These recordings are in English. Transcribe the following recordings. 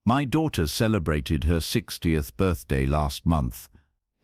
My daughter celebrated her 60th birthday last month.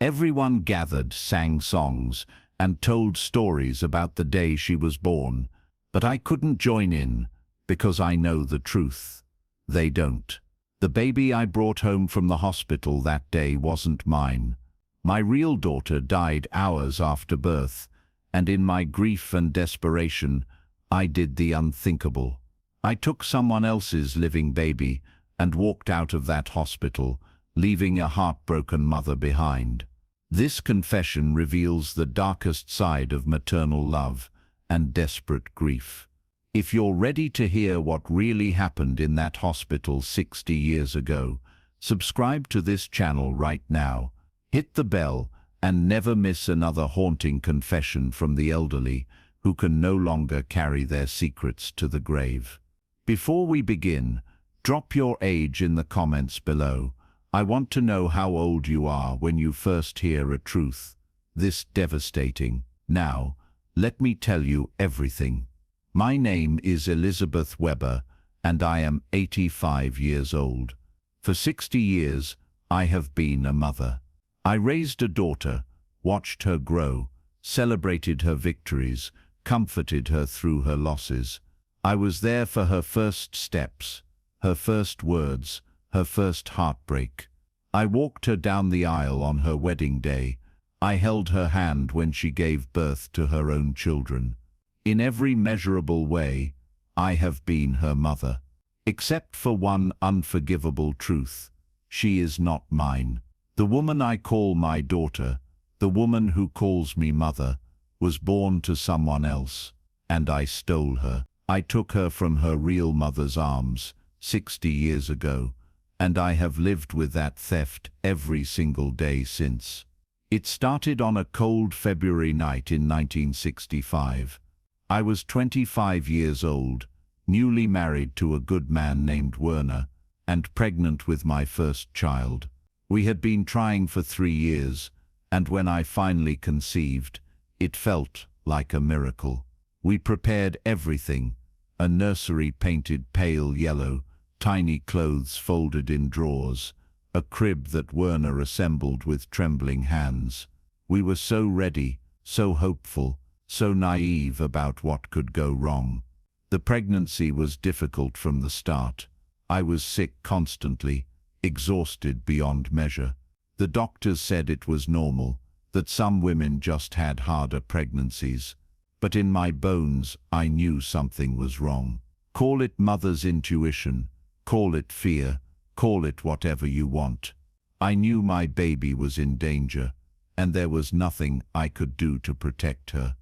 Everyone gathered, sang songs, and told stories about the day she was born. But I couldn't join in, because I know the truth. They don't. The baby I brought home from the hospital that day wasn't mine. My real daughter died hours after birth, and in my grief and desperation, I did the unthinkable. I took someone else's living baby and walked out of that hospital, leaving a heartbroken mother behind. This confession reveals the darkest side of maternal love and desperate grief. If you're ready to hear what really happened in that hospital 60 years ago, subscribe to this channel right now, hit the bell, and never miss another haunting confession from the elderly who can no longer carry their secrets to the grave. Before we begin, drop your age in the comments below. I want to know how old you are when you first hear a truth this devastating. Now, let me tell you everything. My name is Elizabeth Weber, and I am 85 years old. For 60 years, I have been a mother. I raised a daughter, watched her grow, celebrated her victories, comforted her through her losses. I was there for her first steps, her first words, her first heartbreak. I walked her down the aisle on her wedding day. I held her hand when she gave birth to her own children. In every measurable way, I have been her mother. Except for one unforgivable truth: she is not mine. The woman I call my daughter, the woman who calls me mother, was born to someone else, and I stole her. I took her from her real mother's arms 60 years ago, and I have lived with that theft every single day since. It started on a cold February night in 1965. I was 25 years old, newly married to a good man named Werner, and pregnant with my first child. We had been trying for 3 years, and when I finally conceived, it felt like a miracle. We prepared everything: a nursery painted pale yellow, tiny clothes folded in drawers, a crib that Werner assembled with trembling hands. We were so ready, so hopeful, so naive about what could go wrong. The pregnancy was difficult from the start. I was sick constantly, exhausted beyond measure. The doctors said it was normal, that some women just had harder pregnancies. But in my bones, I knew something was wrong. Call it mother's intuition, call it fear, call it whatever you want. I knew my baby was in danger, and there was nothing I could do to protect her.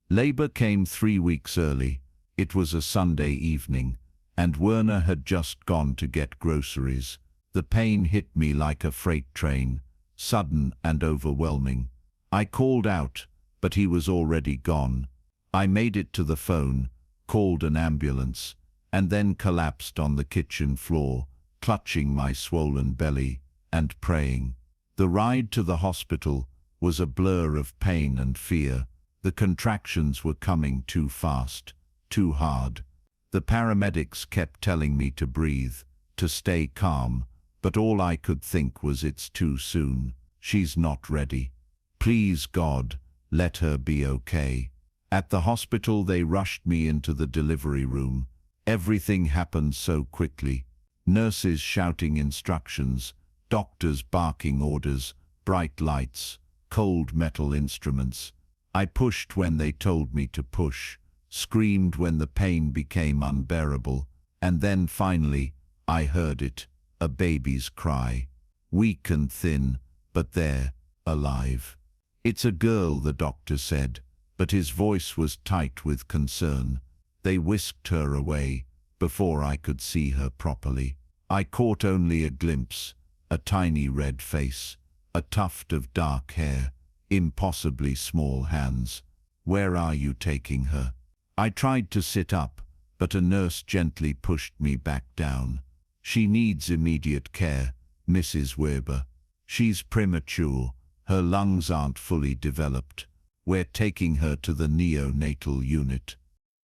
Labor came 3 weeks early. It was a Sunday evening, and Werner had just gone to get groceries. The pain hit me like a freight train, sudden and overwhelming. I called out, but he was already gone. I made it to the phone, called an ambulance, and then collapsed on the kitchen floor, clutching my swollen belly and praying. The ride to the hospital was a blur of pain and fear. The contractions were coming too fast, too hard. The paramedics kept telling me to breathe, to stay calm, but all I could think was, it's too soon. She's not ready. Please God, let her be okay. At the hospital they rushed me into the delivery room. Everything happened so quickly. Nurses shouting instructions, doctors barking orders, bright lights, cold metal instruments. I pushed when they told me to push, screamed when the pain became unbearable, and then finally, I heard it, a baby's cry. Weak and thin, but there, alive. It's a girl, the doctor said, but his voice was tight with concern. They whisked her away before I could see her properly. I caught only a glimpse, a tiny red face, a tuft of dark hair, impossibly small hands. Where are you taking her? I tried to sit up, but a nurse gently pushed me back down. She needs immediate care, Mrs. Weber. She's premature. Her lungs aren't fully developed. We're taking her to the neonatal unit.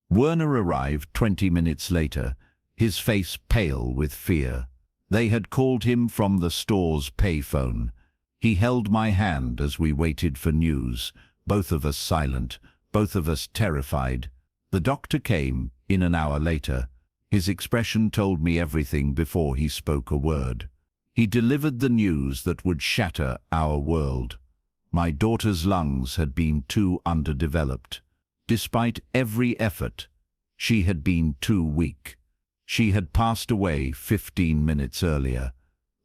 Werner arrived 20 minutes later, his face pale with fear. They had called him from the store's payphone. He held my hand as we waited for news, both of us silent, both of us terrified. The doctor came in an hour later. His expression told me everything before he spoke a word. He delivered the news that would shatter our world. My daughter's lungs had been too underdeveloped. Despite every effort, she had been too weak. She had passed away 15 minutes earlier.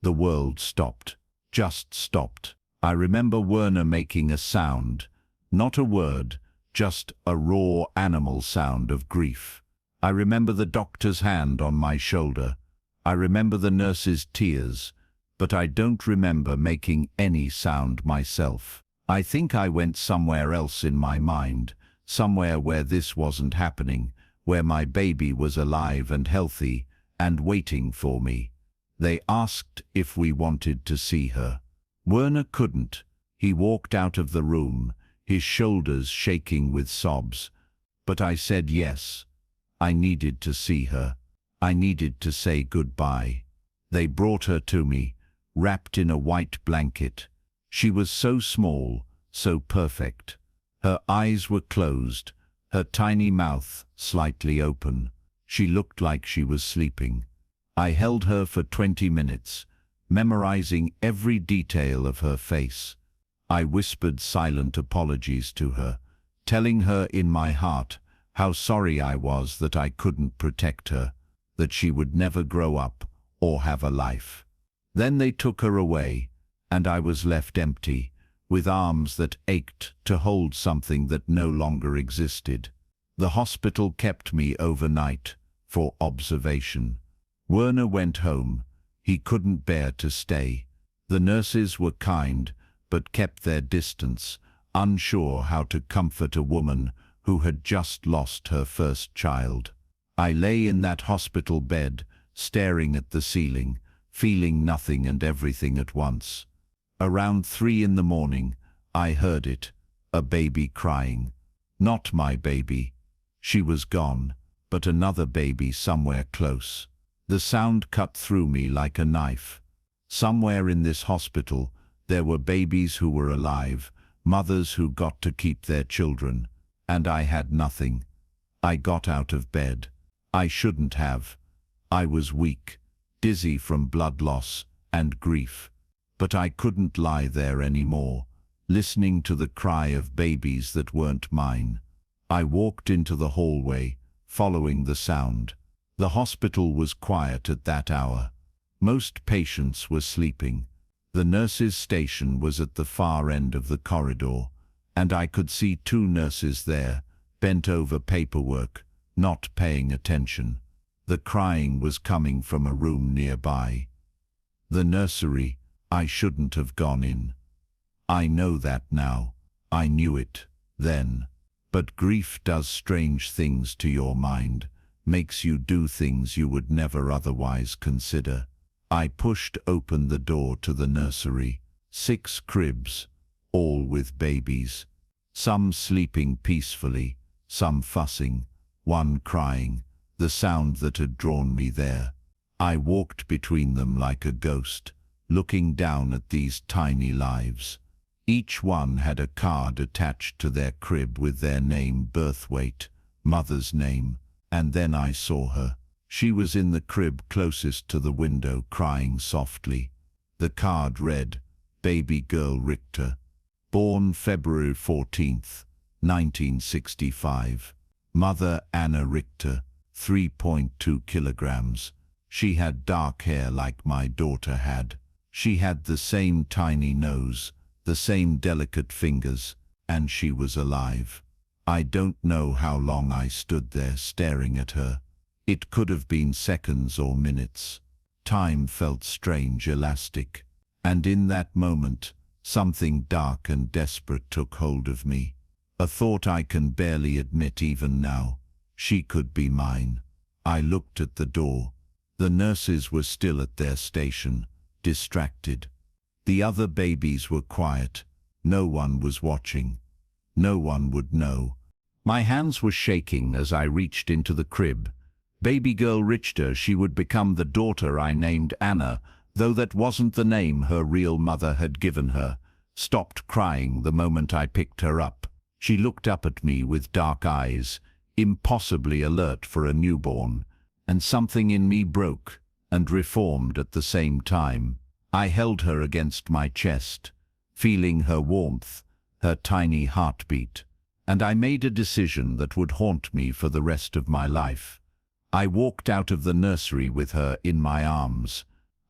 The world stopped, just stopped. I remember Werner making a sound, not a word, just a raw animal sound of grief. I remember the doctor's hand on my shoulder. I remember the nurse's tears, but I don't remember making any sound myself. I think I went somewhere else in my mind, somewhere where this wasn't happening, where my baby was alive and healthy and waiting for me. They asked if we wanted to see her. Werner couldn't. He walked out of the room, his shoulders shaking with sobs. But I said yes. I needed to see her. I needed to say goodbye. They brought her to me, wrapped in a white blanket. She was so small, so perfect. Her eyes were closed, her tiny mouth slightly open. She looked like she was sleeping. I held her for 20 minutes, memorizing every detail of her face. I whispered silent apologies to her, telling her in my heart how sorry I was that I couldn't protect her, that she would never grow up or have a life. Then they took her away, and I was left empty, with arms that ached to hold something that no longer existed. The hospital kept me overnight for observation. Werner went home. He couldn't bear to stay. The nurses were kind, but kept their distance, unsure how to comfort a woman who had just lost her first child. I lay in that hospital bed, staring at the ceiling, feeling nothing and everything at once. Around 3 in the morning, I heard it, a baby crying. Not my baby. She was gone, but another baby somewhere close. The sound cut through me like a knife. Somewhere in this hospital, there were babies who were alive, mothers who got to keep their children, and I had nothing. I got out of bed. I shouldn't have. I was weak, dizzy from blood loss and grief. But I couldn't lie there anymore, listening to the cry of babies that weren't mine. I walked into the hallway, following the sound. The hospital was quiet at that hour. Most patients were sleeping. The nurses' station was at the far end of the corridor, and I could see 2 nurses there, bent over paperwork, not paying attention. The crying was coming from a room nearby. The nursery. I shouldn't have gone in. I know that now. I knew it then. But grief does strange things to your mind, makes you do things you would never otherwise consider. I pushed open the door to the nursery. 6 cribs, all with babies. Some sleeping peacefully, some fussing, one crying, the sound that had drawn me there. I walked between them like a ghost, looking down at these tiny lives. Each one had a card attached to their crib with their name, birth weight, mother's name, and then I saw her. She was in the crib closest to the window, crying softly. The card read, Baby Girl Richter, born February 14th, 1965. Mother Anna Richter, 3.2 kilograms. She had dark hair like my daughter had. She had the same tiny nose, the same delicate fingers, and she was alive. I don't know how long I stood there staring at her. It could have been seconds or minutes. Time felt strange, elastic, and in that moment, something dark and desperate took hold of me. A thought I can barely admit even now. She could be mine. I looked at the door. The nurses were still at their station, distracted. The other babies were quiet. No one was watching. No one would know. My hands were shaking as I reached into the crib, Baby girl Richter, she would become the daughter I named Anna, though that wasn't the name her real mother had given her, stopped crying the moment I picked her up. She looked up at me with dark eyes, impossibly alert for a newborn, and something in me broke and reformed at the same time. I held her against my chest, feeling her warmth, her tiny heartbeat, and I made a decision that would haunt me for the rest of my life. I walked out of the nursery with her in my arms.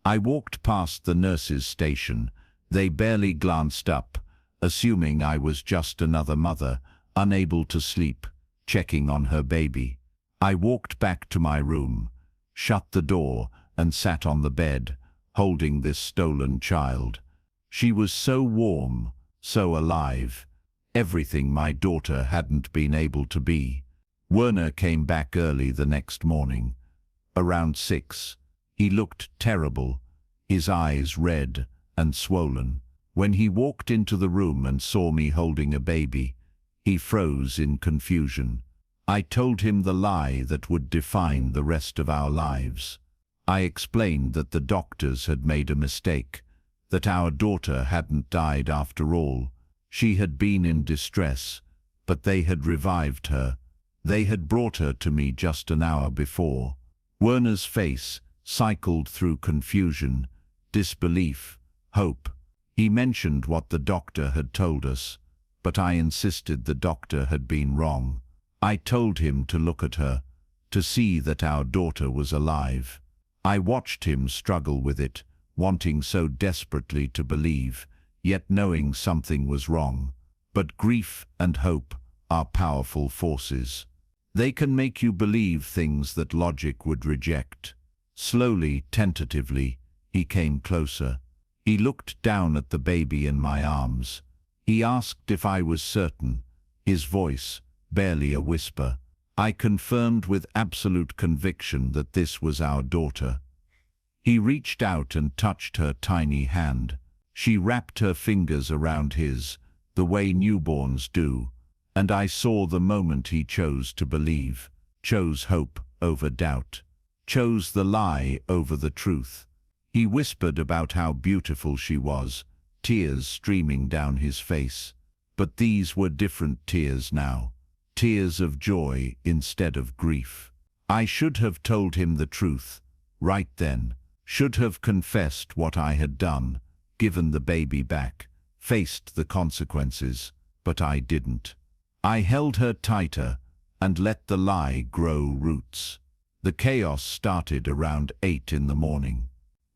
I walked past the nurses' station. They barely glanced up, assuming I was just another mother, unable to sleep, checking on her baby. I walked back to my room, shut the door, and sat on the bed, holding this stolen child. She was so warm, so alive, everything my daughter hadn't been able to be. Werner came back early the next morning, around 6. He looked terrible, his eyes red and swollen. When he walked into the room and saw me holding a baby, he froze in confusion. I told him the lie that would define the rest of our lives. I explained that the doctors had made a mistake, that our daughter hadn't died after all. She had been in distress, but they had revived her. They had brought her to me just an hour before. Werner's face cycled through confusion, disbelief, hope. He mentioned what the doctor had told us, but I insisted the doctor had been wrong. I told him to look at her, to see that our daughter was alive. I watched him struggle with it, wanting so desperately to believe, yet knowing something was wrong. But grief and hope are powerful forces. They can make you believe things that logic would reject. Slowly, tentatively, he came closer. He looked down at the baby in my arms. He asked if I was certain, his voice barely a whisper. I confirmed with absolute conviction that this was our daughter. He reached out and touched her tiny hand. She wrapped her fingers around his, the way newborns do, and I saw the moment he chose to believe, chose hope over doubt, chose the lie over the truth. He whispered about how beautiful she was, tears streaming down his face. But these were different tears now, tears of joy instead of grief. I should have told him the truth, right then, should have confessed what I had done, given the baby back, faced the consequences, but I didn't. I held her tighter and let the lie grow roots. The chaos started around 8 in the morning.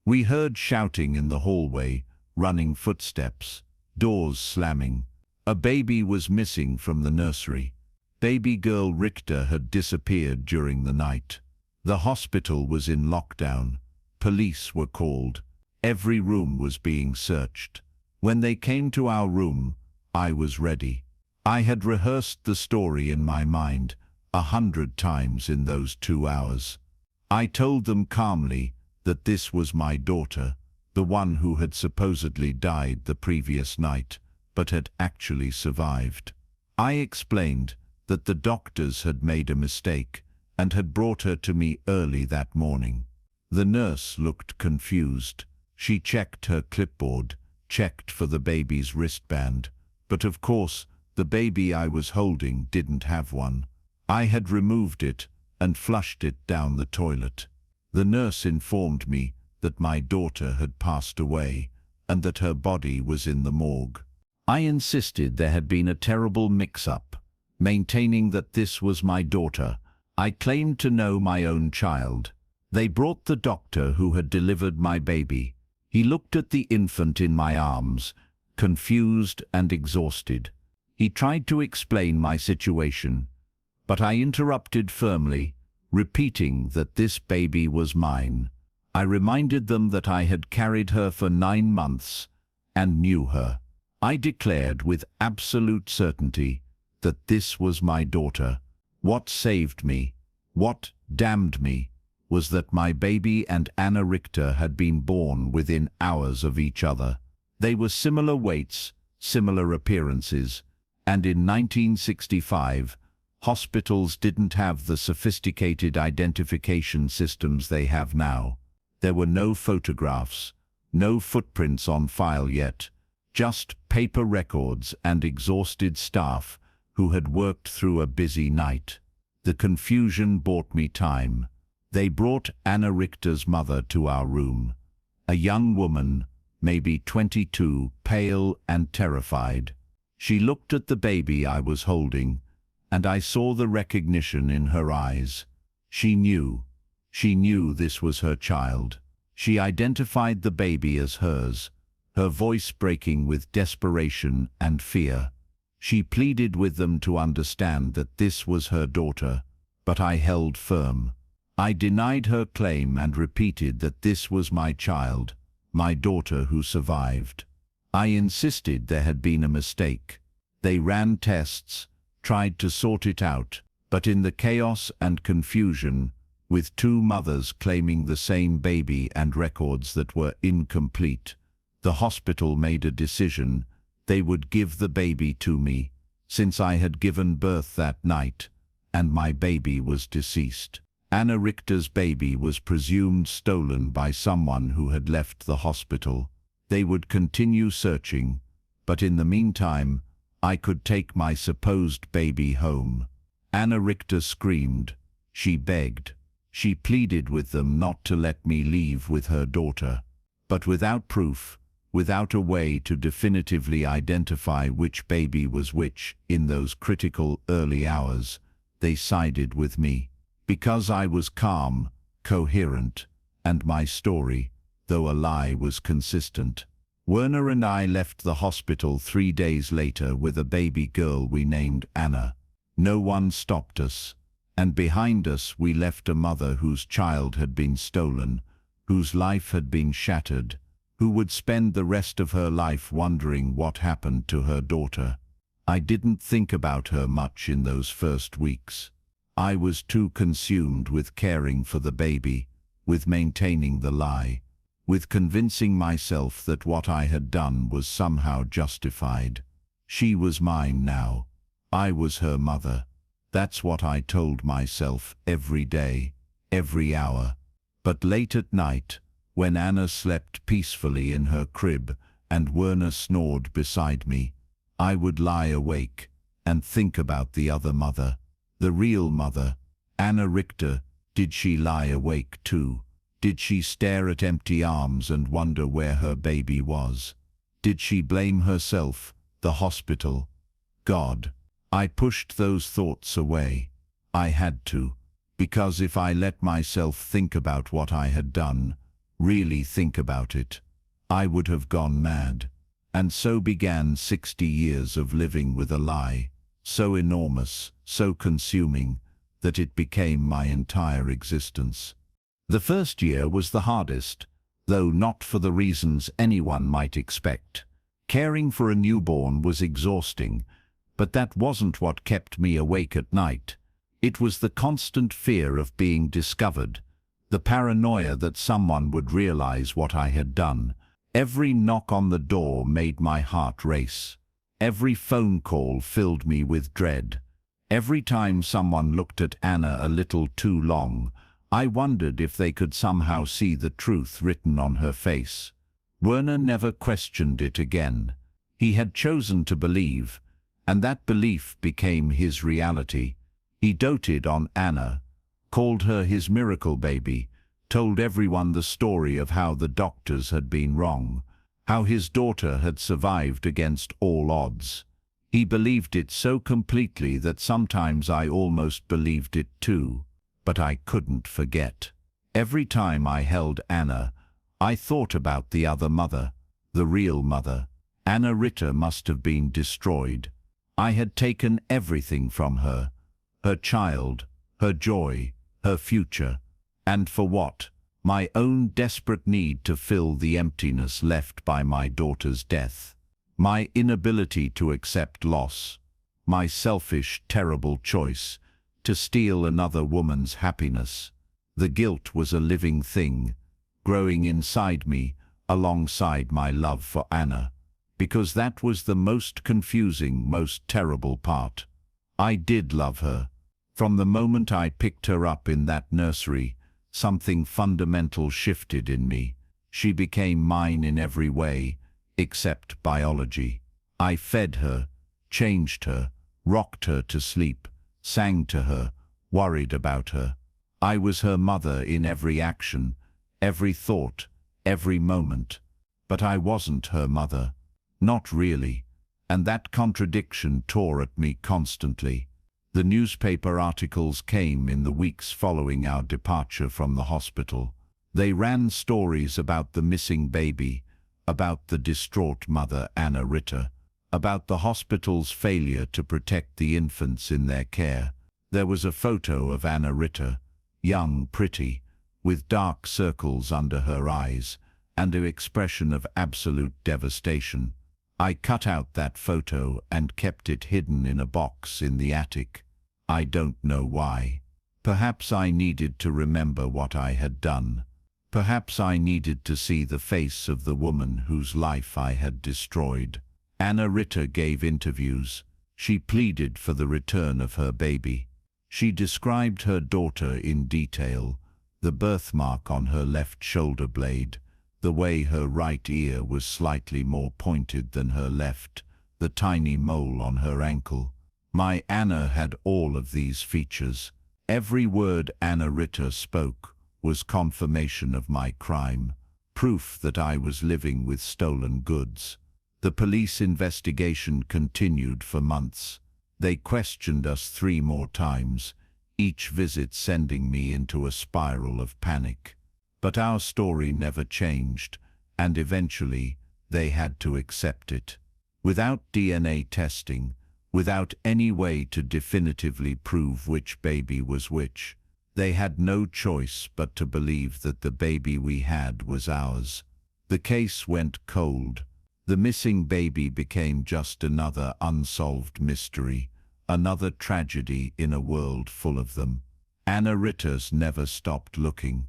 We heard shouting in the hallway, running footsteps, doors slamming. A baby was missing from the nursery. Baby girl Richter had disappeared during the night. The hospital was in lockdown. Police were called. Every room was being searched. When they came to our room, I was ready. I had rehearsed the story in my mind 100 times in those 2 hours. I told them calmly that this was my daughter, the one who had supposedly died the previous night, but had actually survived. I explained that the doctors had made a mistake and had brought her to me early that morning. The nurse looked confused. She checked her clipboard, checked for the baby's wristband, but of course, the baby I was holding didn't have one. I had removed it and flushed it down the toilet. The nurse informed me that my daughter had passed away and that her body was in the morgue. I insisted there had been a terrible mix-up, maintaining that this was my daughter. I claimed to know my own child. They brought the doctor who had delivered my baby. He looked at the infant in my arms, confused and exhausted. He tried to explain my situation, but I interrupted firmly, repeating that this baby was mine. I reminded them that I had carried her for 9 months and knew her. I declared with absolute certainty that this was my daughter. What saved me, what damned me, was that my baby and Anna Richter had been born within hours of each other. They were similar weights, similar appearances, and in 1965, Hospitals didn't have the sophisticated identification systems they have now. There were no photographs, no footprints on file yet, just paper records and exhausted staff who had worked through a busy night. The confusion bought me time. They brought Anna Richter's mother to our room. A young woman, maybe 22, pale and terrified. She looked at the baby I was holding, and I saw the recognition in her eyes. She knew this was her child. She identified the baby as hers, her voice breaking with desperation and fear. She pleaded with them to understand that this was her daughter, but I held firm. I denied her claim and repeated that this was my child, my daughter who survived. I insisted there had been a mistake. They ran tests, tried to sort it out, but in the chaos and confusion, with two mothers claiming the same baby and records that were incomplete, the hospital made a decision. They would give the baby to me, since I had given birth that night, and my baby was deceased. Anna Richter's baby was presumed stolen by someone who had left the hospital. They would continue searching, but in the meantime, I could take my supposed baby home. Anna Richter screamed. She begged. She pleaded with them not to let me leave with her daughter. But without proof, without a way to definitively identify which baby was which in those critical early hours, they sided with me. Because I was calm, coherent, and my story, though a lie, was consistent. Werner and I left the hospital 3 days later with a baby girl we named Anna. No one stopped us, and behind us we left a mother whose child had been stolen, whose life had been shattered, who would spend the rest of her life wondering what happened to her daughter. I didn't think about her much in those first weeks. I was too consumed with caring for the baby, with maintaining the lie, with convincing myself that what I had done was somehow justified. She was mine now. I was her mother. That's what I told myself every day, every hour. But late at night, when Anna slept peacefully in her crib and Werner snored beside me, I would lie awake and think about the other mother, the real mother, Anna Richter. Did she lie awake too? Did she stare at empty arms and wonder where her baby was? Did she blame herself, the hospital, God? I pushed those thoughts away. I had to, because if I let myself think about what I had done, really think about it, I would have gone mad. And so began 60 years of living with a lie, so enormous, so consuming, that it became my entire existence. The first year was the hardest, though not for the reasons anyone might expect. Caring for a newborn was exhausting, but that wasn't what kept me awake at night. It was the constant fear of being discovered, the paranoia that someone would realize what I had done. Every knock on the door made my heart race. Every phone call filled me with dread. Every time someone looked at Anna a little too long, I wondered if they could somehow see the truth written on her face. Werner never questioned it again. He had chosen to believe, and that belief became his reality. He doted on Anna, called her his miracle baby, told everyone the story of how the doctors had been wrong, how his daughter had survived against all odds. He believed it so completely that sometimes I almost believed it too. But I couldn't forget. Every time I held Anna, I thought about the other mother, the real mother. Anna Richter must have been destroyed. I had taken everything from her, her child, her joy, her future. And for what? My own desperate need to fill the emptiness left by my daughter's death. My inability to accept loss. My selfish, terrible choice to steal another woman's happiness. The guilt was a living thing, growing inside me alongside my love for Anna, because that was the most confusing, most terrible part. I did love her. From the moment I picked her up in that nursery, something fundamental shifted in me. She became mine in every way, except biology. I fed her, changed her, rocked her to sleep, sang to her, worried about her. I was her mother in every action, every thought, every moment. But I wasn't her mother. Not really. And that contradiction tore at me constantly. The newspaper articles came in the weeks following our departure from the hospital. They ran stories about the missing baby, about the distraught mother Anna Ritter, about the hospital's failure to protect the infants in their care. There was a photo of Anna Ritter, young, pretty, with dark circles under her eyes, and an expression of absolute devastation. I cut out that photo and kept it hidden in a box in the attic. I don't know why. Perhaps I needed to remember what I had done. Perhaps I needed to see the face of the woman whose life I had destroyed. Anna Ritter gave interviews. She pleaded for the return of her baby. She described her daughter in detail, the birthmark on her left shoulder blade, the way her right ear was slightly more pointed than her left, the tiny mole on her ankle. My Anna had all of these features. Every word Anna Ritter spoke was confirmation of my crime, proof that I was living with stolen goods. The police investigation continued for months. They questioned us 3 more times, each visit sending me into a spiral of panic. But our story never changed, and eventually they had to accept it. Without DNA testing, without any way to definitively prove which baby was which, they had no choice but to believe that the baby we had was ours. The case went cold. The missing baby became just another unsolved mystery, another tragedy in a world full of them. Anna Ritters never stopped looking.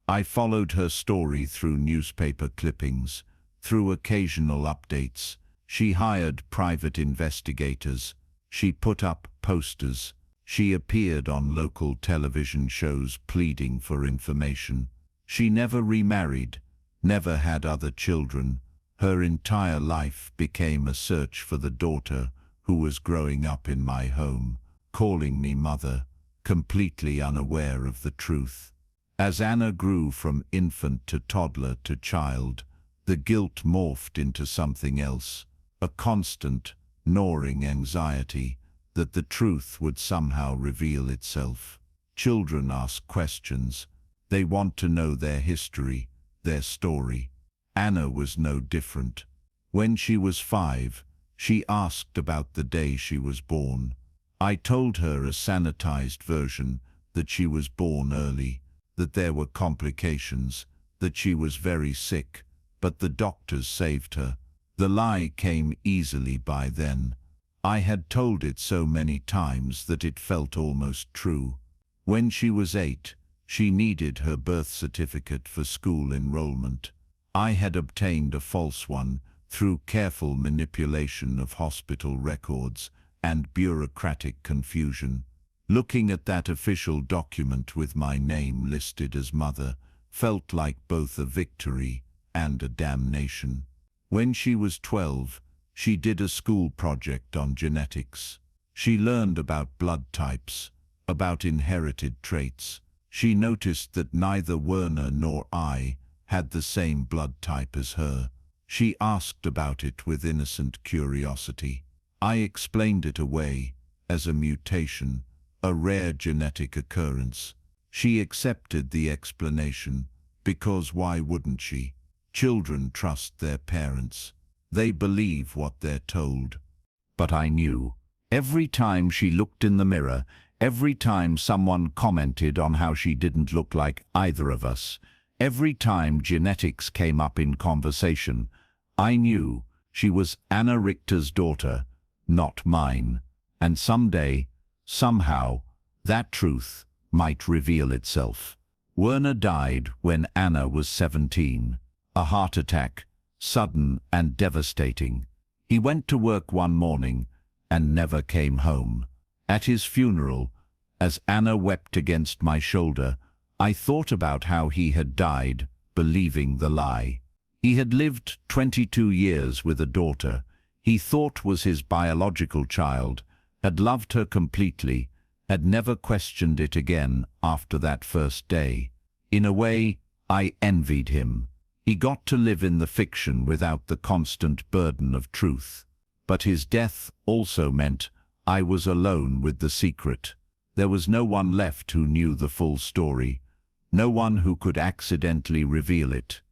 I followed her story through newspaper clippings, through occasional updates. She hired private investigators. She put up posters. She appeared on local television shows pleading for information. She never remarried, never had other children. Her entire life became a search for the daughter who was growing up in my home, calling me mother, completely unaware of the truth. As Anna grew from infant to toddler to child, the guilt morphed into something else, a constant, gnawing anxiety that the truth would somehow reveal itself. Children ask questions. They want to know their history, their story. Anna was no different. When she was 5, she asked about the day she was born. I told her a sanitized version, that she was born early, that there were complications, that she was very sick, but the doctors saved her. The lie came easily by then. I had told it so many times that it felt almost true. When she was 8, she needed her birth certificate for school enrollment. I had obtained a false one through careful manipulation of hospital records and bureaucratic confusion. Looking at that official document with my name listed as mother felt like both a victory and a damnation. When she was 12, she did a school project on genetics. She learned about blood types, about inherited traits. She noticed that neither Werner nor I had the same blood type as her. She asked about it with innocent curiosity. I explained it away as a mutation, a rare genetic occurrence. She accepted the explanation, because why wouldn't she? Children trust their parents. They believe what they're told. But I knew. Every time she looked in the mirror, every time someone commented on how she didn't look like either of us, every time genetics came up in conversation, I knew she was Anna Richter's daughter, not mine. And someday, somehow, that truth might reveal itself. Werner died when Anna was 17. A heart attack, sudden and devastating. He went to work one morning and never came home. At his funeral, as Anna wept against my shoulder, I thought about how he had died, believing the lie. He had lived 22 years with a daughter he thought was his biological child, had loved her completely, had never questioned it again after that first day. In a way, I envied him. He got to live in the fiction without the constant burden of truth. But his death also meant I was alone with the secret. There was no one left who knew the full story, no one who could accidentally reveal it.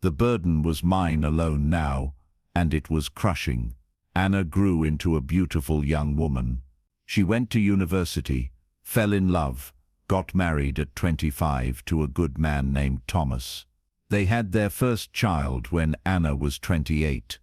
The burden was mine alone now, and it was crushing. Anna grew into a beautiful young woman. She went to university, fell in love, got married at 25 to a good man named Thomas. They had their first child when Anna was 28,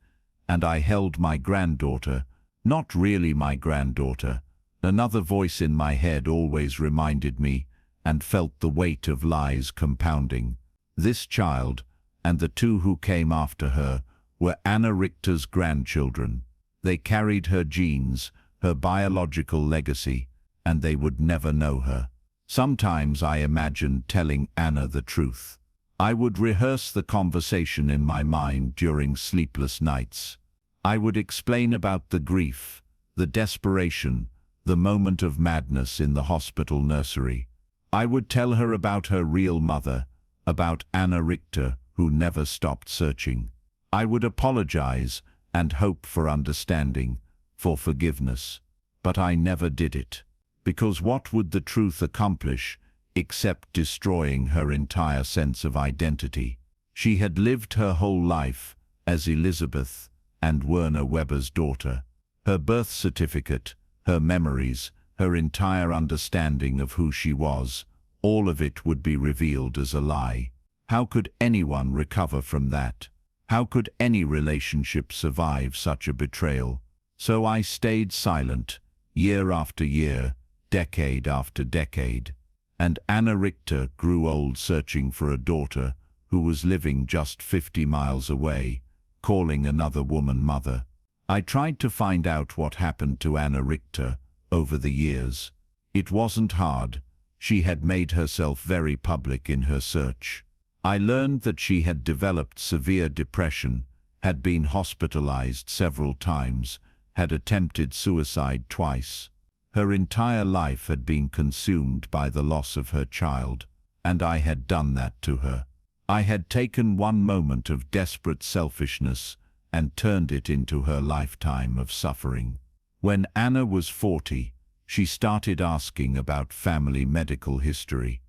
and I held my granddaughter, not really my granddaughter. Another voice in my head always reminded me and felt the weight of lies compounding. This child, and the two who came after her, were Anna Richter's grandchildren. They carried her genes, her biological legacy, and they would never know her. Sometimes I imagined telling Anna the truth. I would rehearse the conversation in my mind during sleepless nights. I would explain about the grief, the desperation, the moment of madness in the hospital nursery. I would tell her about her real mother, about Anna Richter, who never stopped searching. I would apologize and hope for understanding, for forgiveness. But I never did it. Because what would the truth accomplish except destroying her entire sense of identity? She had lived her whole life as Elizabeth and Werner Weber's daughter. Her birth certificate, her memories, her entire understanding of who she was, all of it would be revealed as a lie. How could anyone recover from that? How could any relationship survive such a betrayal? So I stayed silent, year after year, decade after decade. And Anna Richter grew old searching for a daughter who was living just 50 miles away, calling another woman mother. I tried to find out what happened to Anna Richter over the years. It wasn't hard. She had made herself very public in her search. I learned that she had developed severe depression, had been hospitalized several times, had attempted suicide twice. Her entire life had been consumed by the loss of her child, and I had done that to her. I had taken one moment of desperate selfishness and turned it into her lifetime of suffering. When Anna was 40, she started asking about family medical history.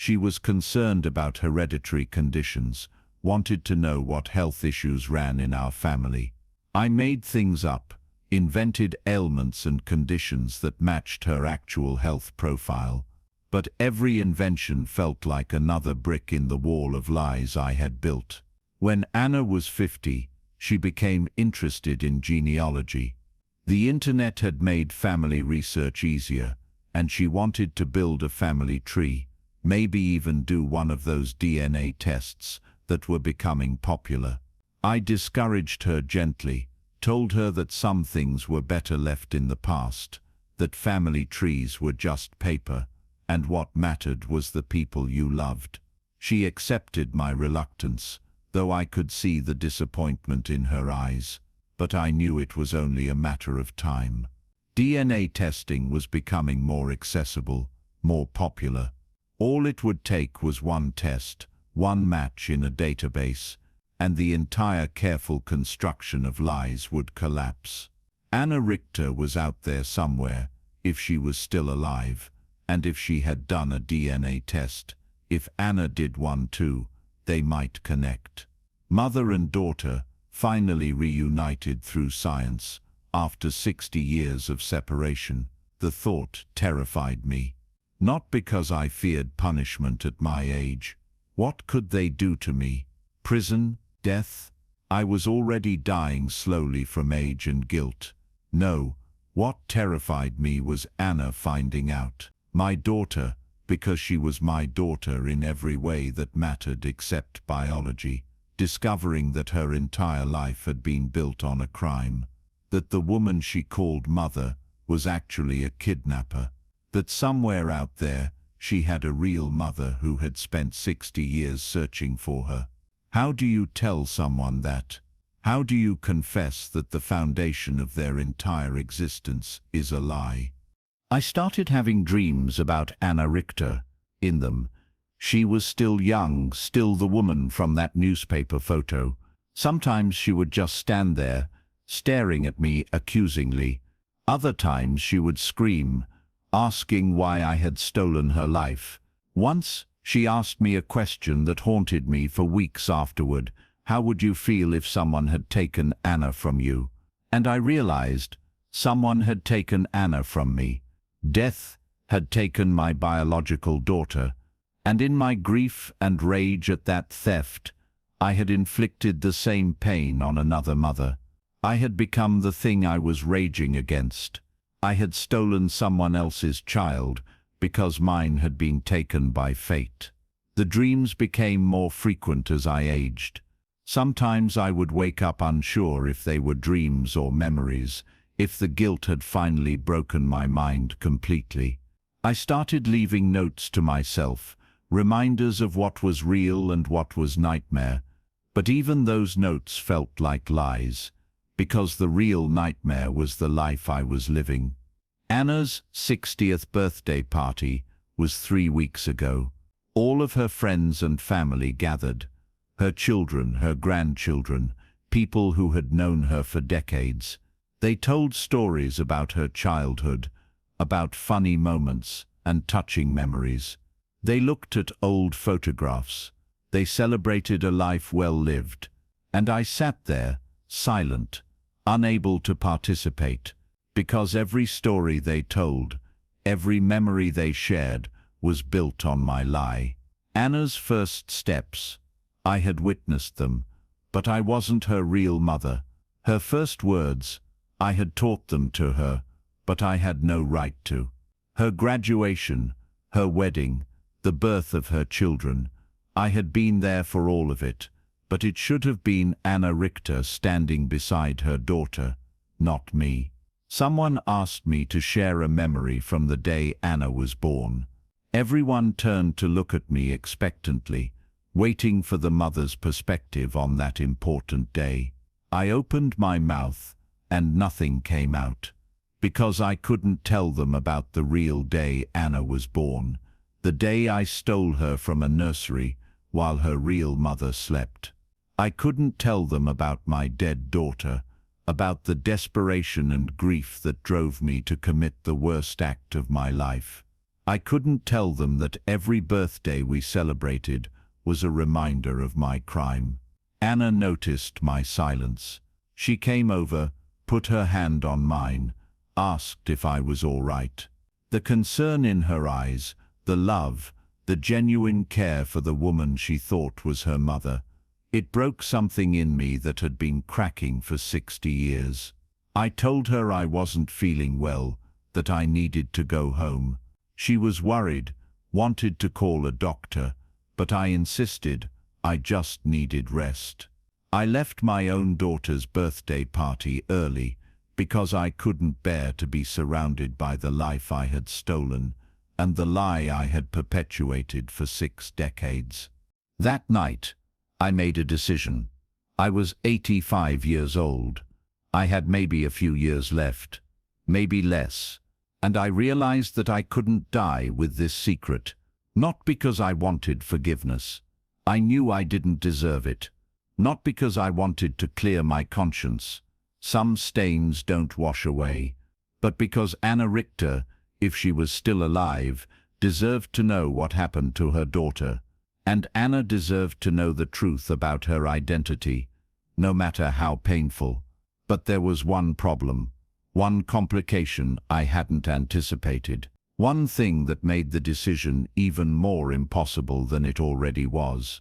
She was concerned about hereditary conditions, wanted to know what health issues ran in our family. I made things up, invented ailments and conditions that matched her actual health profile. But every invention felt like another brick in the wall of lies I had built. When Anna was 50, she became interested in genealogy. The internet had made family research easier, and she wanted to build a family tree. Maybe even do one of those DNA tests that were becoming popular. I discouraged her gently, told her that some things were better left in the past, that family trees were just paper, and what mattered was the people you loved. She accepted my reluctance, though I could see the disappointment in her eyes, but I knew it was only a matter of time. DNA testing was becoming more accessible, more popular. All it would take was one test, one match in a database, and the entire careful construction of lies would collapse. Anna Richter was out there somewhere, if she was still alive, and if she had done a DNA test, if Anna did one too, they might connect. Mother and daughter, finally reunited through science, after 60 years of separation. The thought terrified me. Not because I feared punishment at my age. What could they do to me? Prison? Death? I was already dying slowly from age and guilt. No, what terrified me was Anna finding out. My daughter, because she was my daughter in every way that mattered except biology, discovering that her entire life had been built on a crime, that the woman she called mother was actually a kidnapper, that somewhere out there she had a real mother who had spent 60 years searching for her. How do you tell someone that? How do you confess that the foundation of their entire existence is a lie? I started having dreams about Anna Richter. In them, she was still young, still the woman from that newspaper photo. Sometimes she would just stand there, staring at me accusingly. Other times she would scream, asking why I had stolen her life. Once, she asked me a question that haunted me for weeks afterward. How would you feel if someone had taken Anna from you? And I realized someone had taken Anna from me. Death had taken my biological daughter, and in my grief and rage at that theft, I had inflicted the same pain on another mother. I had become the thing I was raging against. I had stolen someone else's child because mine had been taken by fate. The dreams became more frequent as I aged. Sometimes I would wake up unsure if they were dreams or memories, if the guilt had finally broken my mind completely. I started leaving notes to myself, reminders of what was real and what was nightmare. But even those notes felt like lies, because the real nightmare was the life I was living. Anna's 60th birthday party was 3 weeks ago. All of her friends and family gathered. Her children, her grandchildren, people who had known her for decades. They told stories about her childhood, about funny moments and touching memories. They looked at old photographs. They celebrated a life well lived. And I sat there, silent, unable to participate, because every story they told, every memory they shared, was built on my lie. Anna's first steps, I had witnessed them, but I wasn't her real mother. Her first words, I had taught them to her, but I had no right to. Her graduation, her wedding, the birth of her children, I had been there for all of it, but it should have been Anna Richter standing beside her daughter, not me. Someone asked me to share a memory from the day Anna was born. Everyone turned to look at me expectantly, waiting for the mother's perspective on that important day. I opened my mouth, and nothing came out, because I couldn't tell them about the real day Anna was born, the day I stole her from a nursery while her real mother slept. I couldn't tell them about my dead daughter, about the desperation and grief that drove me to commit the worst act of my life. I couldn't tell them that every birthday we celebrated was a reminder of my crime. Anna noticed my silence. She came over, put her hand on mine, asked if I was all right. The concern in her eyes, the love, the genuine care for the woman she thought was her mother. It broke something in me that had been cracking for 60 years. I told her I wasn't feeling well, that I needed to go home. She was worried, wanted to call a doctor, but I insisted I just needed rest. I left my own daughter's birthday party early because I couldn't bear to be surrounded by the life I had stolen and the lie I had perpetuated for 6 decades. That night, I made a decision. I was 85 years old. I had maybe a few years left, maybe less, and I realized that I couldn't die with this secret, not because I wanted forgiveness. I knew I didn't deserve it, not because I wanted to clear my conscience. Some stains don't wash away, but because Anna Richter, if she was still alive, deserved to know what happened to her daughter. And Anna deserved to know the truth about her identity, no matter how painful. But there was one problem, one complication I hadn't anticipated, one thing that made the decision even more impossible than it already was.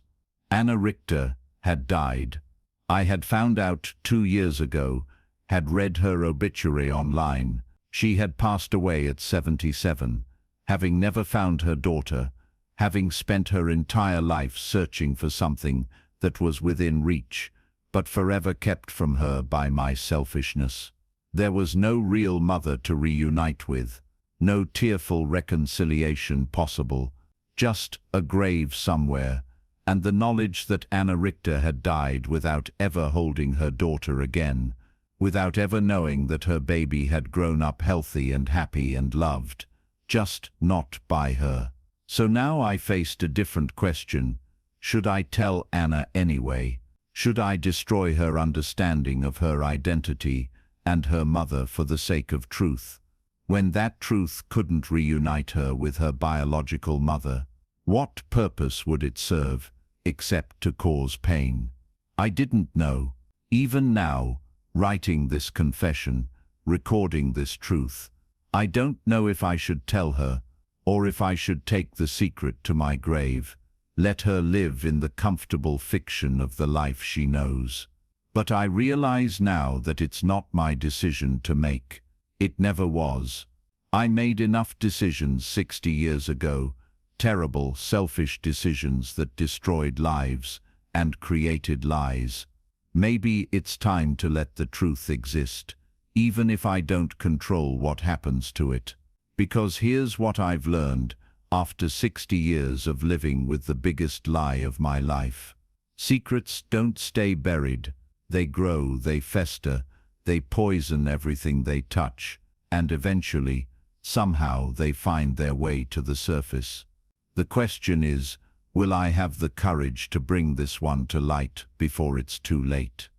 Anna Richter had died. I had found out 2 years ago, had read her obituary online. She had passed away at 77, having never found her daughter, having spent her entire life searching for something that was within reach, but forever kept from her by my selfishness. There was no real mother to reunite with, no tearful reconciliation possible, just a grave somewhere, and the knowledge that Anna Richter had died without ever holding her daughter again, without ever knowing that her baby had grown up healthy and happy and loved, just not by her. So now I faced a different question. Should I tell Anna anyway? Should I destroy her understanding of her identity and her mother for the sake of truth, when that truth couldn't reunite her with her biological mother? What purpose would it serve, except to cause pain? I didn't know. Even now, writing this confession, recording this truth, I don't know if I should tell her, or if I should take the secret to my grave, let her live in the comfortable fiction of the life she knows. But I realize now that it's not my decision to make. It never was. I made enough decisions 60 years ago, terrible, selfish decisions that destroyed lives and created lies. Maybe it's time to let the truth exist, even if I don't control what happens to it. Because here's what I've learned after 60 years of living with the biggest lie of my life. Secrets don't stay buried. They grow, they fester, they poison everything they touch, and eventually, somehow they find their way to the surface. The question is, will I have the courage to bring this one to light before it's too late?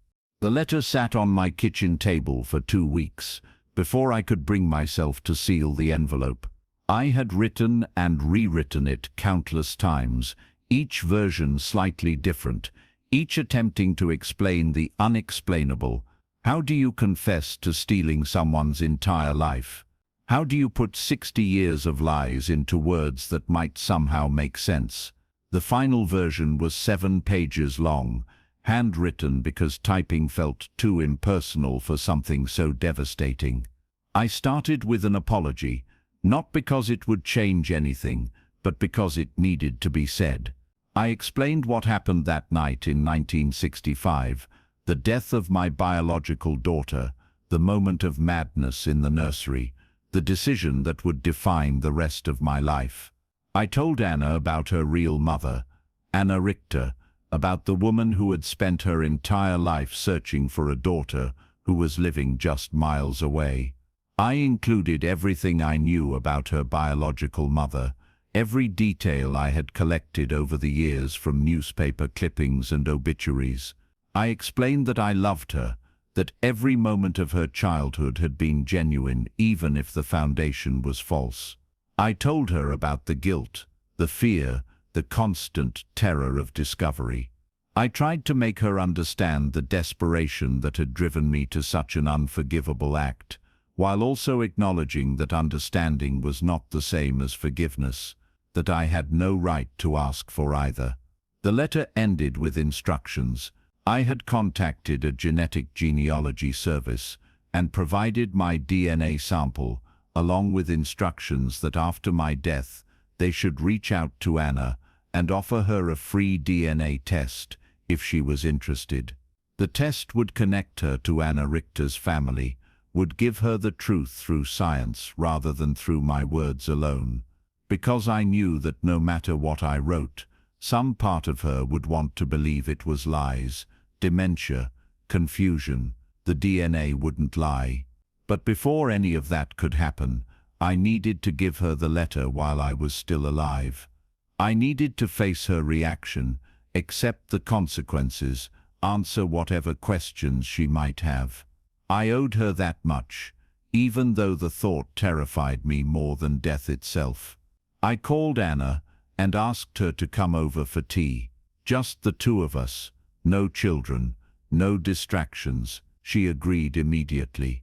The letter sat on my kitchen table for 2 weeks before I could bring myself to seal the envelope. I had written and rewritten it countless times, each version slightly different, each attempting to explain the unexplainable. How do you confess to stealing someone's entire life? How do you put 60 years of lies into words that might somehow make sense? The final version was 7 pages long, handwritten because typing felt too impersonal for something so devastating. I started with an apology, not because it would change anything, but because it needed to be said. I explained what happened that night in 1965, the death of my biological daughter, the moment of madness in the nursery, the decision that would define the rest of my life. I told Anna about her real mother, Anna Richter, about the woman who had spent her entire life searching for a daughter who was living just miles away. I included everything I knew about her biological mother, every detail I had collected over the years from newspaper clippings and obituaries. I explained that I loved her, that every moment of her childhood had been genuine, even if the foundation was false. I told her about the guilt, the fear, the constant terror of discovery. I tried to make her understand the desperation that had driven me to such an unforgivable act, while also acknowledging that understanding was not the same as forgiveness, that I had no right to ask for either. The letter ended with instructions. I had contacted a genetic genealogy service and provided my DNA sample, along with instructions that after my death, they should reach out to Anna and offer her a free DNA test if she was interested. The test would connect her to Anna Richter's family, would give her the truth through science rather than through my words alone. Because I knew that no matter what I wrote, some part of her would want to believe it was lies, dementia, confusion. The DNA wouldn't lie. But before any of that could happen, I needed to give her the letter while I was still alive. I needed to face her reaction, accept the consequences, answer whatever questions she might have. I owed her that much, even though the thought terrified me more than death itself. I called Anna and asked her to come over for tea. Just the two of us, no children, no distractions. She agreed immediately,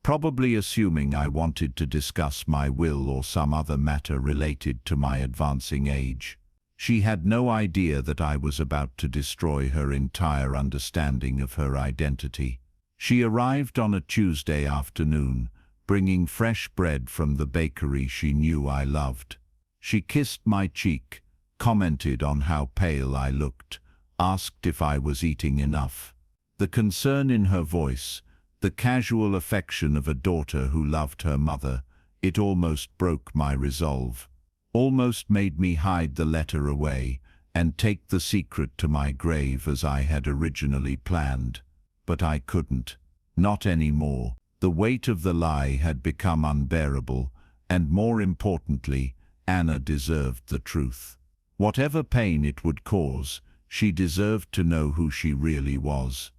probably assuming I wanted to discuss my will or some other matter related to my advancing age. She had no idea that I was about to destroy her entire understanding of her identity. She arrived on a Tuesday afternoon, bringing fresh bread from the bakery she knew I loved. She kissed my cheek, commented on how pale I looked, asked if I was eating enough. The concern in her voice, The casual affection of a daughter who loved her mother. It almost broke my resolve. Almost made me hide the letter away and take the secret to my grave as I had originally planned. But I couldn't. Not anymore. The weight of the lie had become unbearable, and more importantly, Anna deserved the truth. Whatever pain it would cause, she deserved to know who she really was.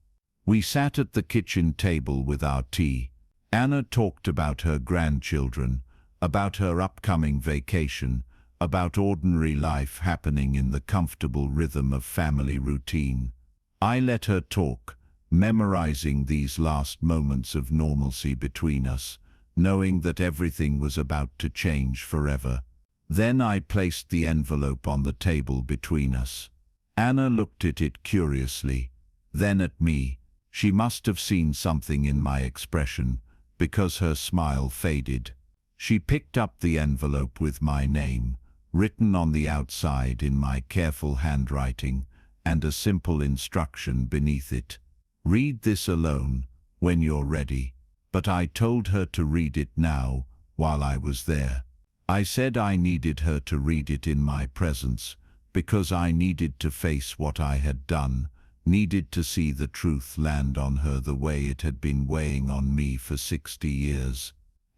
We sat at the kitchen table with our tea. Anna talked about her grandchildren, about her upcoming vacation, about ordinary life happening in the comfortable rhythm of family routine. I let her talk, memorizing these last moments of normalcy between us, knowing that everything was about to change forever. Then I placed the envelope on the table between us. Anna looked at it curiously, then at me. She must have seen something in my expression, because her smile faded. She picked up the envelope with my name, written on the outside in my careful handwriting, and a simple instruction beneath it. Read this alone, when you're ready. But I told her to read it now, while I was there. I said I needed her to read it in my presence, because I needed to face what I had done, needed to see the truth land on her the way it had been weighing on me for 60 years.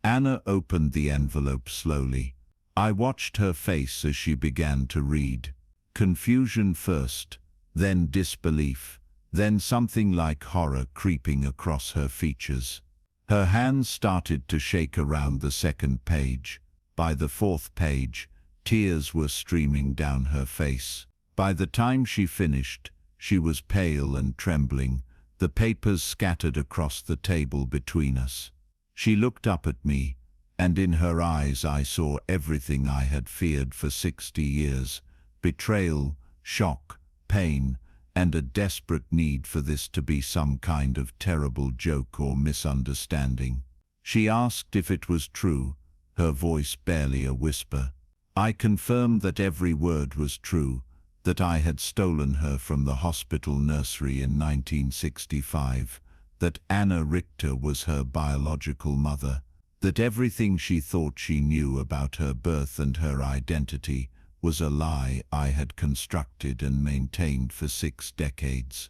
Anna opened the envelope slowly. I watched her face as she began to read. Confusion first, then disbelief, then something like horror creeping across her features. Her hands started to shake around the second page. By the fourth page, tears were streaming down her face. By the time she finished, she was pale and trembling, the papers scattered across the table between us. She looked up at me, and in her eyes I saw everything I had feared for 60 years: betrayal, shock, pain, and a desperate need for this to be some kind of terrible joke or misunderstanding. She asked if it was true, her voice barely a whisper. I confirmed that every word was true, that I had stolen her from the hospital nursery in 1965, that Anna Richter was her biological mother, that everything she thought she knew about her birth and her identity was a lie I had constructed and maintained for 6 decades.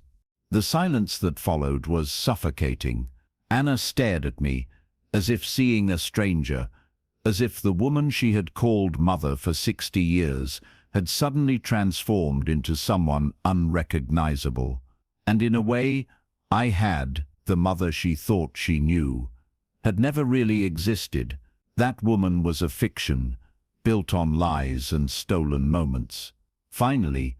The silence that followed was suffocating. Anna stared at me, as if seeing a stranger, as if the woman she had called mother for 60 years had suddenly transformed into someone unrecognizable. And in a way, I had, the mother she thought she knew, had never really existed. That woman was a fiction, built on lies and stolen moments. Finally,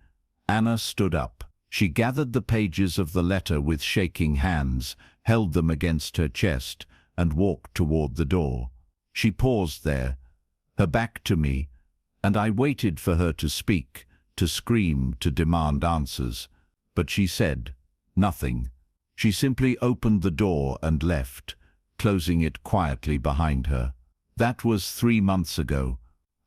Anna stood up. She gathered the pages of the letter with shaking hands, held them against her chest, and walked toward the door. She paused there, her back to me, and I waited for her to speak, to scream, to demand answers. But she said nothing. She simply opened the door and left, closing it quietly behind her. That was 3 months ago.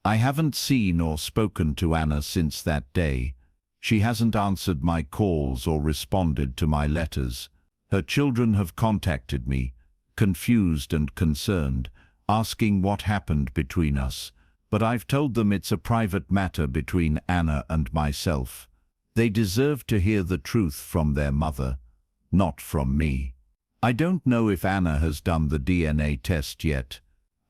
I haven't seen or spoken to Anna since that day. She hasn't answered my calls or responded to my letters. Her children have contacted me, confused and concerned, asking what happened between us, but I've told them it's a private matter between Anna and myself. They deserve to hear the truth from their mother, not from me. I don't know if Anna has done the DNA test yet.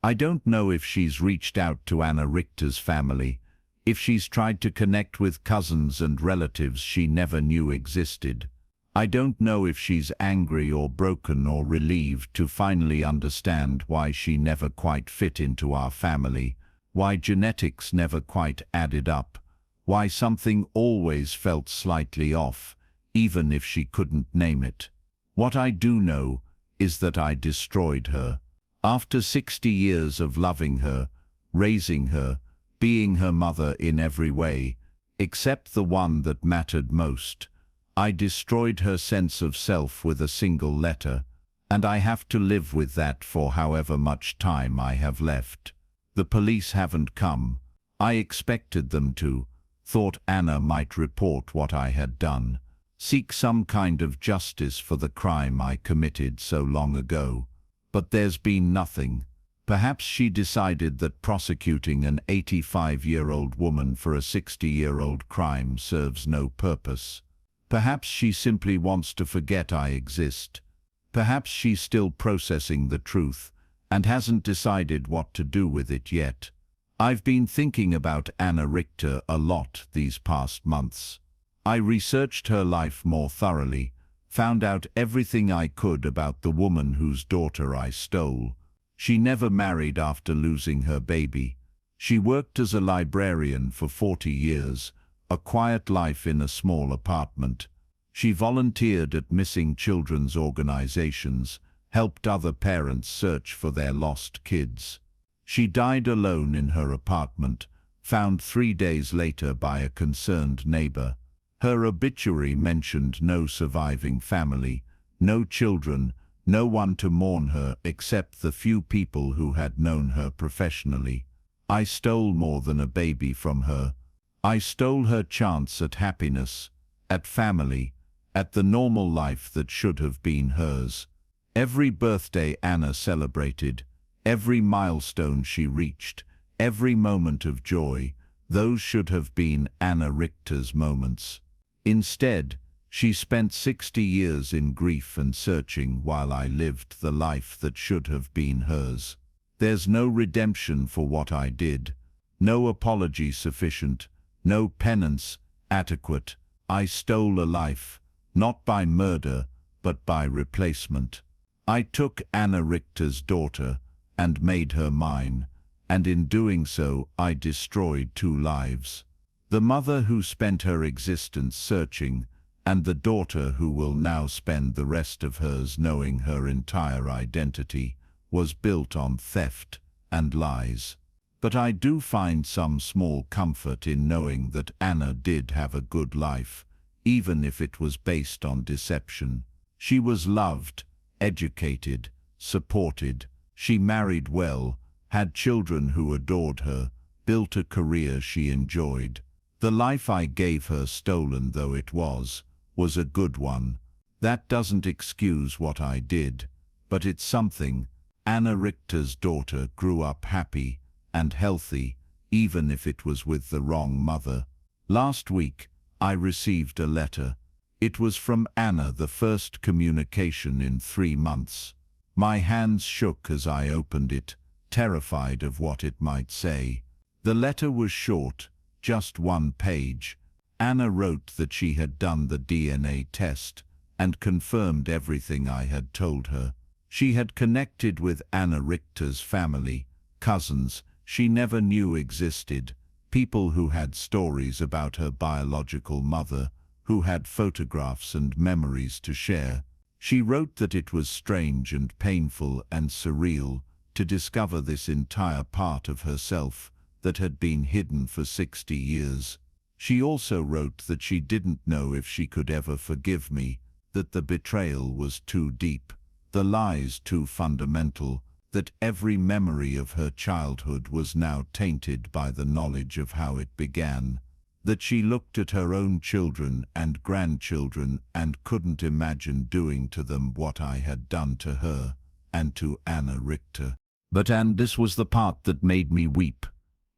I don't know if she's reached out to Anna Richter's family, if she's tried to connect with cousins and relatives she never knew existed. I don't know if she's angry or broken or relieved to finally understand why she never quite fit into our family, why genetics never quite added up, why something always felt slightly off, even if she couldn't name it. What I do know is that I destroyed her. After 60 years of loving her, raising her, being her mother in every way, except the one that mattered most, I destroyed her sense of self with a single letter, and I have to live with that for however much time I have left. The police haven't come. I expected them to, thought Anna might report what I had done. seek some kind of justice for the crime I committed so long ago. But there's been nothing. Perhaps she decided that prosecuting an 85-year-old woman for a 60-year-old crime serves no purpose. Perhaps she simply wants to forget I exist. Perhaps she's still processing the truth and hasn't decided what to do with it yet. I've been thinking about Anna Richter a lot these past months. I researched her life more thoroughly, found out everything I could about the woman whose daughter I stole. She never married after losing her baby. She worked as a librarian for 40 years, a quiet life in a small apartment. She volunteered at missing children's organizations, helped other parents search for their lost kids. She died alone in her apartment, found 3 days later by a concerned neighbor. Her obituary mentioned no surviving family, no children, no one to mourn her except the few people who had known her professionally. I stole more than a baby from her. I stole her chance at happiness, at family, at the normal life that should have been hers. Every birthday Anna celebrated, every milestone she reached, every moment of joy, those should have been Anna Richter's moments. Instead, she spent 60 years in grief and searching while I lived the life that should have been hers. There's no redemption for what I did, no apology sufficient, no penance adequate. I stole a life, not by murder, but by replacement. I took Anna Richter's daughter and made her mine, and in doing so I destroyed 2 lives. The mother who spent her existence searching, and the daughter who will now spend the rest of hers knowing her entire identity, was built on theft and lies. But I do find some small comfort in knowing that Anna did have a good life, even if it was based on deception. She was loved, educated, supported. She married well, had children who adored her, built a career she enjoyed. The life I gave her, stolen though it was a good one. That doesn't excuse what I did, but it's something. Anna Richter's daughter grew up happy and healthy, even if it was with the wrong mother. Last week, I received a letter. It was from Anna, the first communication in 3 months. My hands shook as I opened it, terrified of what it might say. The letter was short, just 1 page. Anna wrote that she had done the DNA test and confirmed everything I had told her. She had connected with Anna Richter's family, cousins she never knew existed, people who had stories about her biological mother, who had photographs and memories to share. She wrote that it was strange and painful and surreal to discover this entire part of herself that had been hidden for 60 years. She also wrote that she didn't know if she could ever forgive me, that the betrayal was too deep, the lies too fundamental, that every memory of her childhood was now tainted by the knowledge of how it began, that she looked at her own children and grandchildren and couldn't imagine doing to them what I had done to her and to Anna Richter. And this was the part that made me weep.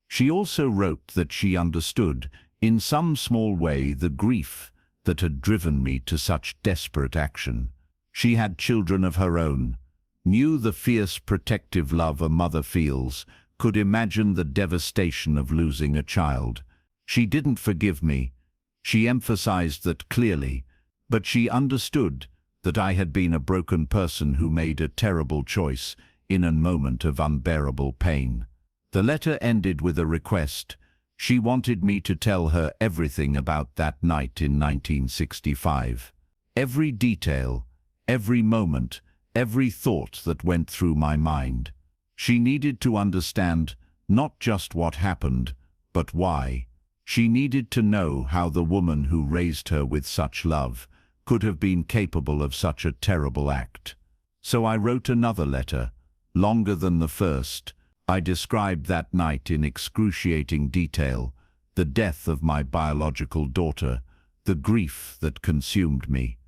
She also wrote that she understood, in some small way, the grief that had driven me to such desperate action. She had children of her own, knew the fierce protective love a mother feels, could imagine the devastation of losing a child. She didn't forgive me. She emphasized that clearly, but she understood that I had been a broken person who made a terrible choice in a moment of unbearable pain. The letter ended with a request. She wanted me to tell her everything about that night in 1965. Every detail, every moment, every thought that went through my mind. She needed to understand not just what happened, but why. She needed to know how the woman who raised her with such love could have been capable of such a terrible act. So I wrote another letter, longer than the first. I described that night in excruciating detail, the death of my biological daughter, the grief that consumed me,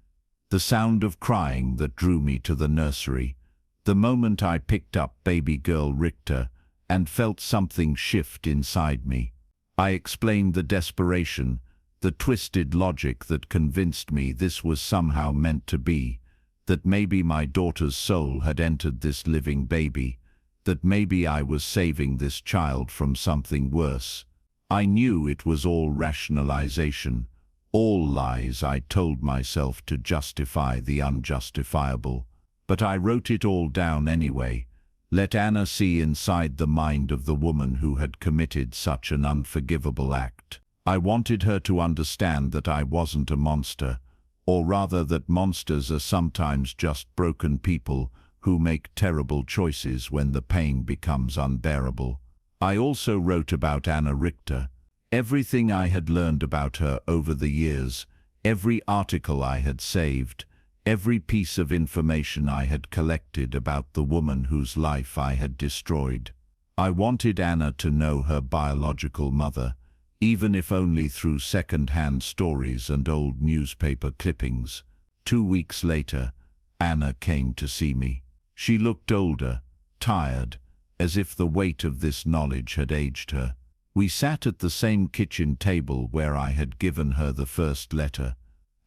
the sound of crying that drew me to the nursery, the moment I picked up baby girl Richter and felt something shift inside me. I explained the desperation, the twisted logic that convinced me this was somehow meant to be, that maybe my daughter's soul had entered this living baby, that maybe I was saving this child from something worse. I knew it was all rationalization, all lies I told myself to justify the unjustifiable. But I wrote it all down anyway. Let Anna see inside the mind of the woman who had committed such an unforgivable act. I wanted her to understand that I wasn't a monster, or rather that monsters are sometimes just broken people who make terrible choices when the pain becomes unbearable. I also wrote about Anna Richter, everything I had learned about her over the years, every article I had saved, every piece of information I had collected about the woman whose life I had destroyed. I wanted Anna to know her biological mother, even if only through second-hand stories and old newspaper clippings. 2 weeks later, Anna came to see me. She looked older, tired, as if the weight of this knowledge had aged her. We sat at the same kitchen table where I had given her the first letter,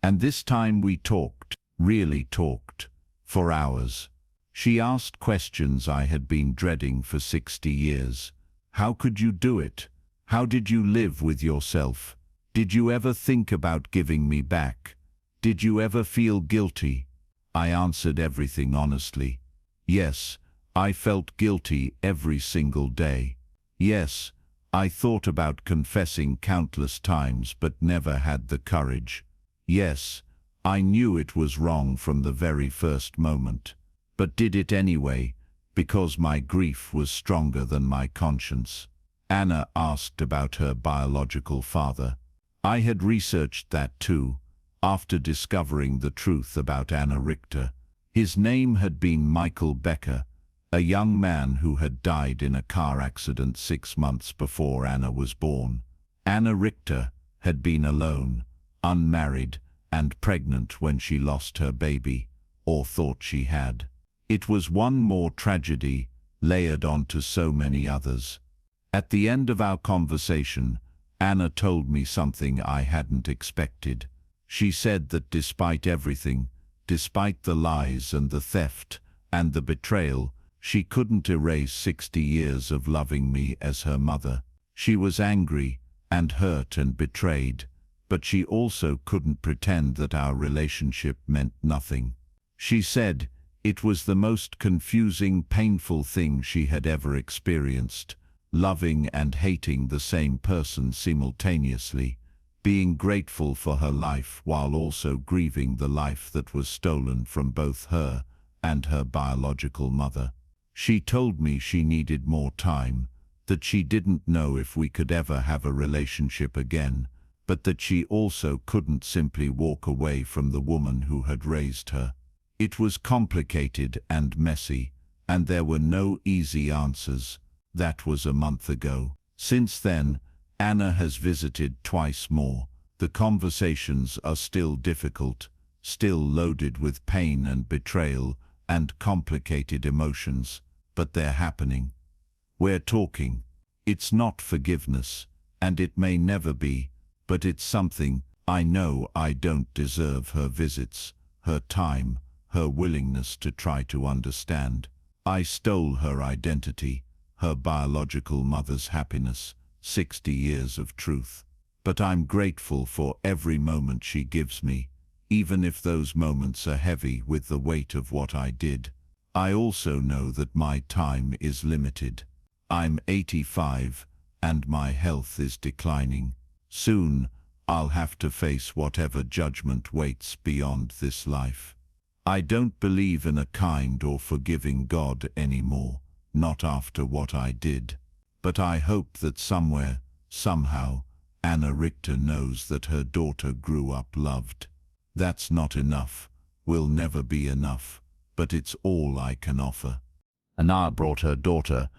and this time we talked, really talked, for hours. She asked questions I had been dreading for 60 years. How could you do it? How did you live with yourself? Did you ever think about giving me back? Did you ever feel guilty? I answered everything honestly. Yes, I felt guilty every single day. Yes, I thought about confessing countless times but never had the courage. Yes, I knew it was wrong from the very first moment, but did it anyway, because my grief was stronger than my conscience. Anna asked about her biological father. I had researched that too, after discovering the truth about Anna Richter. His name had been Michael Becker, a young man who had died in a car accident 6 months before Anna was born. Anna Richter had been alone, unmarried, and pregnant when she lost her baby, or thought she had. It was one more tragedy layered onto so many others. At the end of our conversation, Anna told me something I hadn't expected. She said that despite everything, despite the lies and the theft and the betrayal, she couldn't erase 60 years of loving me as her mother. She was angry and hurt and betrayed, but she also couldn't pretend that our relationship meant nothing. She said it was the most confusing, painful thing she had ever experienced, loving and hating the same person simultaneously, being grateful for her life while also grieving the life that was stolen from both her and her biological mother. She told me she needed more time, that she didn't know if we could ever have a relationship again, but that she also couldn't simply walk away from the woman who had raised her. It was complicated and messy, and there were no easy answers. That was a month ago. Since then, Anna has visited twice more. The conversations are still difficult, still loaded with pain and betrayal and complicated emotions, but they're happening. We're talking. It's not forgiveness, and it may never be, but it's something. I know I don't deserve her visits, her time, her willingness to try to understand. I stole her identity, her biological mother's happiness, 60 years of truth. But I'm grateful for every moment she gives me, even if those moments are heavy with the weight of what I did. I also know that my time is limited. I'm 85, and my health is declining. Soon, I'll have to face whatever judgment waits beyond this life. I don't believe in a kind or forgiving God anymore, not after what I did. But I hope that somewhere, somehow, Anna Richter knows that her daughter grew up loved. That's not enough, will never be enough, but it's all I can offer. Anna brought her daughter,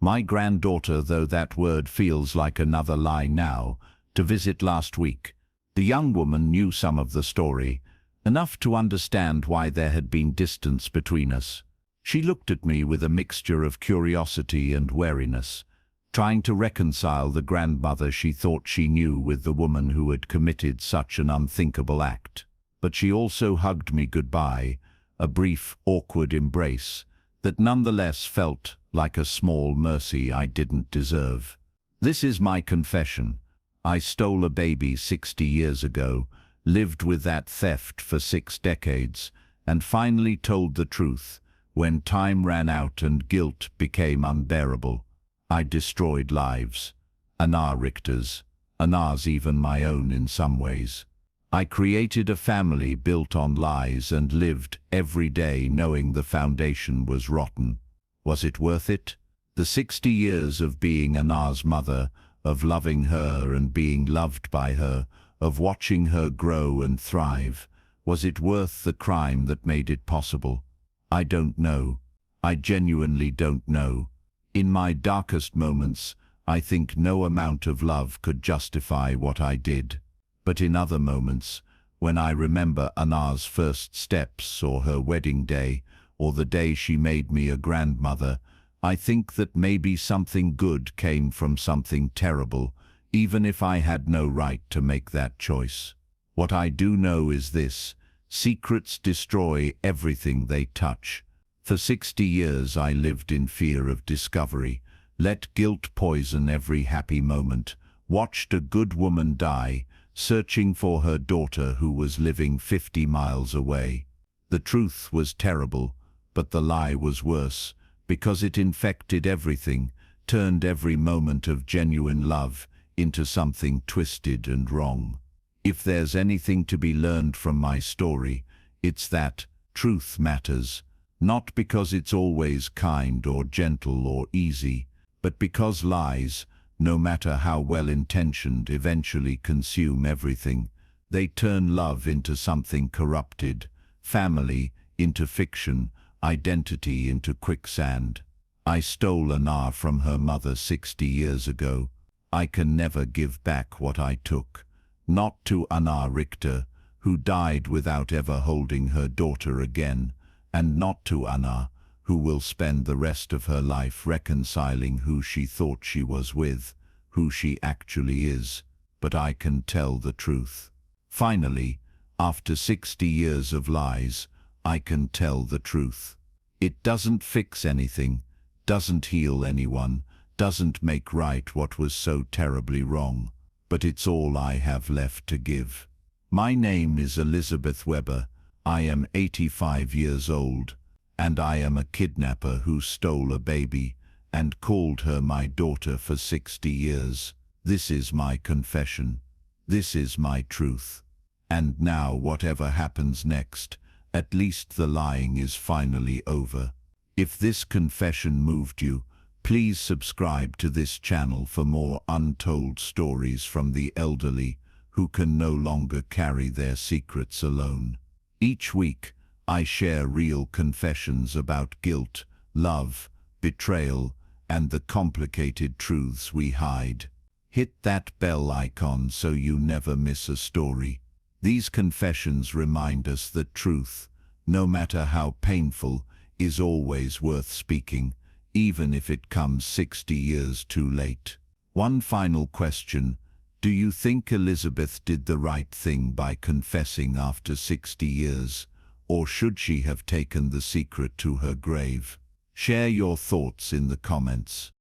my granddaughter, though that word feels like another lie now, to visit last week. The young woman knew some of the story, enough to understand why there had been distance between us. She looked at me with a mixture of curiosity and wariness, trying to reconcile the grandmother she thought she knew with the woman who had committed such an unthinkable act. But she also hugged me goodbye, a brief, awkward embrace that nonetheless felt like a small mercy I didn't deserve. This is my confession. I stole a baby 60 years ago, lived with that theft for 6 decades, and finally told the truth when time ran out and guilt became unbearable. I destroyed lives, Anna Richter's, Anna's, even my own in some ways. I created a family built on lies and lived every day knowing the foundation was rotten. Was it worth it? The 60 years of being Anna's mother, of loving her and being loved by her, of watching her grow and thrive, was it worth the crime that made it possible? I don't know. I genuinely don't know. In my darkest moments, I think no amount of love could justify what I did. But in other moments, when I remember Anna's first steps or her wedding day, or the day she made me a grandmother, I think that maybe something good came from something terrible, even if I had no right to make that choice. What I do know is this: secrets destroy everything they touch. For 60 years I lived in fear of discovery, let guilt poison every happy moment, watched a good woman die, searching for her daughter who was living 50 miles away. The truth was terrible, but the lie was worse, because it infected everything, turned every moment of genuine love into something twisted and wrong. If there's anything to be learned from my story, it's that truth matters, not because it's always kind or gentle or easy, but because lies, no matter how well-intentioned, eventually consume everything. They turn love into something corrupted, family into fiction, identity into quicksand. I stole Anna from her mother 60 years ago. I can never give back what I took. Not to Anna Richter, who died without ever holding her daughter again, and not to Anna, who will spend the rest of her life reconciling who she thought she was with, who she actually is. But I can tell the truth. Finally, after 60 years of lies, I can tell the truth. It doesn't fix anything, doesn't heal anyone, doesn't make right what was so terribly wrong, but it's all I have left to give. My name is Elizabeth Weber. I am 85 years old, and I am a kidnapper who stole a baby and called her my daughter for 60 years. This is my confession. This is my truth. And now, whatever happens next, at least the lying is finally over. If this confession moved you, please subscribe to this channel for more untold stories from the elderly who can no longer carry their secrets alone. Each week, I share real confessions about guilt, love, betrayal, and the complicated truths we hide. Hit that bell icon so you never miss a story. These confessions remind us that truth, no matter how painful, is always worth speaking, even if it comes 60 years too late. One final question. Do you think Elizabeth did the right thing by confessing after 60 years, or should she have taken the secret to her grave? Share your thoughts in the comments.